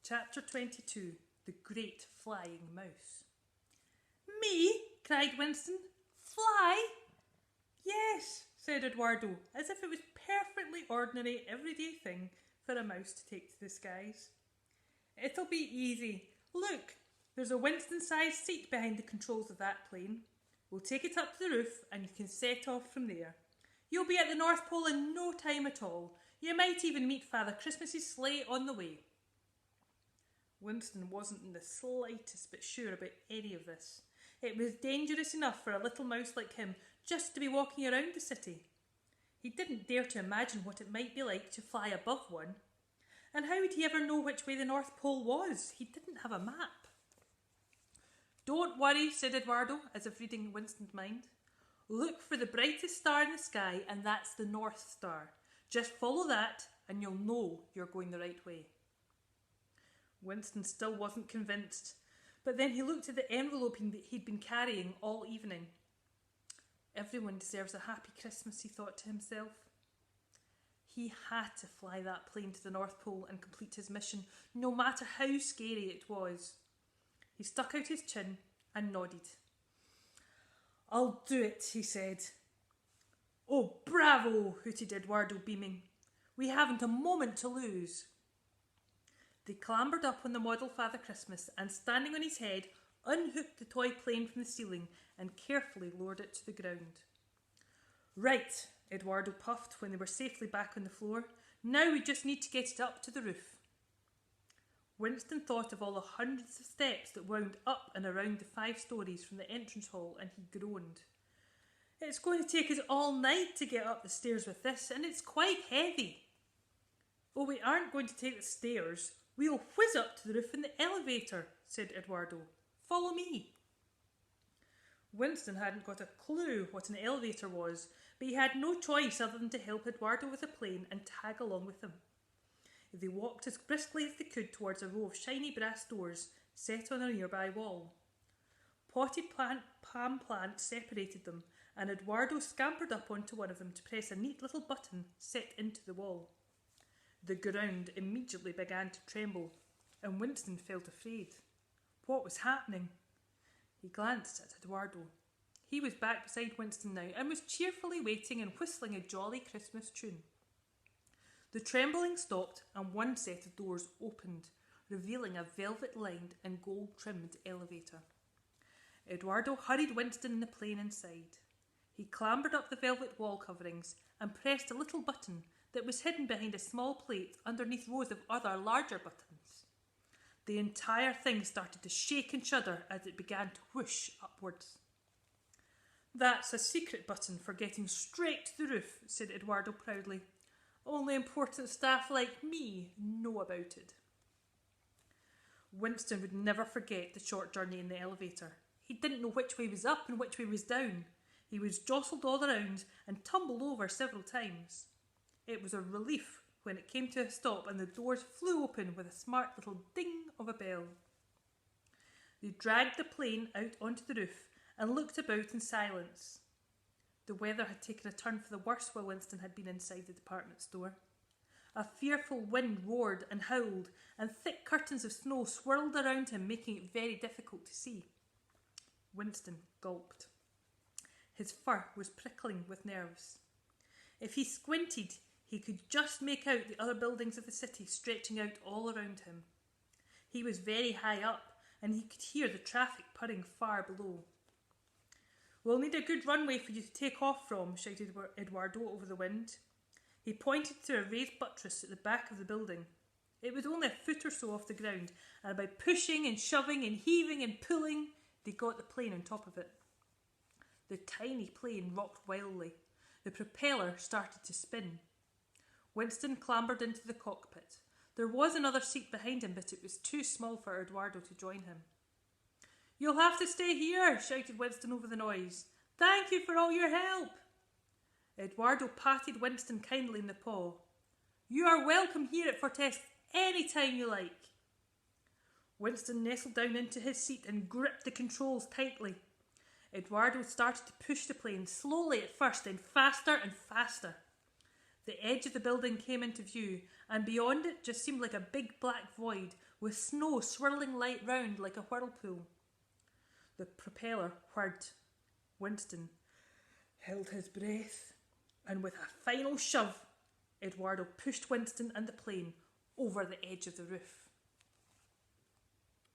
Chapter 22 The Great Flying Mouse. Me? Cried Winston. Fly? Yes, said Eduardo, as if it was perfectly ordinary, everyday thing for a mouse to take to the skies. It'll be easy. Look, there's a Winston-sized seat behind the controls of that plane. We'll take it up to the roof and you can set off from there. You'll be at the North Pole in no time at all. You might even meet Father Christmas's sleigh on the way. Winston wasn't in the slightest bit sure about any of this. It was dangerous enough for a little mouse like him just to be walking around the city. He didn't dare to imagine what it might be like to fly above one. And how would he ever know which way the North Pole was? He didn't have a map. Don't worry, said Eduardo, as if reading Winston's mind. Look for the brightest star in the sky, and that's the North Star. Just follow that, and you'll know you're going the right way. Winston still wasn't convinced, but then he looked at the envelope he'd been carrying all evening. Everyone deserves a happy Christmas, he thought to himself. He had to fly that plane to the North Pole and complete his mission, no matter how scary it was. He stuck out his chin and nodded. I'll do it, he said. Oh, bravo, hooted Eduardo, beaming. We haven't a moment to lose. They clambered up on the model Father Christmas and, standing on his head, unhooked the toy plane from the ceiling and carefully lowered it to the ground. Right, Eduardo puffed when they were safely back on the floor. Now we just need to get it up to the roof. Winston thought of all the hundreds of steps that wound up and around the 5 stories from the entrance hall, and he groaned. It's going to take us all night to get up the stairs with this, and it's quite heavy. Oh, we aren't going to take the stairs. We'll whiz up to the roof in the elevator, said Eduardo. Follow me. Winston hadn't got a clue what an elevator was, but he had no choice other than to help Eduardo with the plane and tag along with him. They walked as briskly as they could towards a row of shiny brass doors set on a nearby wall. Potted palm plants separated them, and Eduardo scampered up onto one of them to press a neat little button set into the wall. The ground immediately began to tremble, and Winston felt afraid. What was happening? He glanced at Eduardo. He was back beside Winston now and was cheerfully waiting and whistling a jolly Christmas tune. The trembling stopped and one set of doors opened, revealing a velvet-lined and gold-trimmed elevator. Eduardo hurried Winston and the plane inside. He clambered up the velvet wall coverings and pressed a little button that was hidden behind a small plate underneath rows of other larger buttons. The entire thing started to shake and shudder as it began to whoosh upwards. That's a secret button for getting straight to the roof, said Eduardo proudly. Only important staff like me know about it. Winston would never forget the short journey in the elevator. He didn't know which way was up and which way was down. He was jostled all around and tumbled over several times. It was a relief when it came to a stop and the doors flew open with a smart little ding of a bell. They dragged the plane out onto the roof and looked about in silence. The weather had taken a turn for the worse while Winston had been inside the department store. A fearful wind roared and howled, and thick curtains of snow swirled around him, making it very difficult to see. Winston gulped. His fur was prickling with nerves. If he squinted, he could just make out the other buildings of the city stretching out all around him. He was very high up, and he could hear the traffic purring far below. We'll need a good runway for you to take off from, shouted Eduardo over the wind. He pointed to a raised buttress at the back of the building. It was only a foot or so off the ground, and by pushing and shoving and heaving and pulling, they got the plane on top of it. The tiny plane rocked wildly. The propeller started to spin. Winston clambered into the cockpit. There was another seat behind him, but it was too small for Eduardo to join him. You'll have to stay here, shouted Winston over the noise. Thank you for all your help. Eduardo patted Winston kindly in the paw. You are welcome here at Fortest any time you like. Winston nestled down into his seat and gripped the controls tightly. Eduardo started to push the plane, slowly at first, then faster and faster. The edge of the building came into view, and beyond it just seemed like a big black void with snow swirling light round like a whirlpool. The propeller whirred. Winston held his breath, and with a final shove, Eduardo pushed Winston and the plane over the edge of the roof.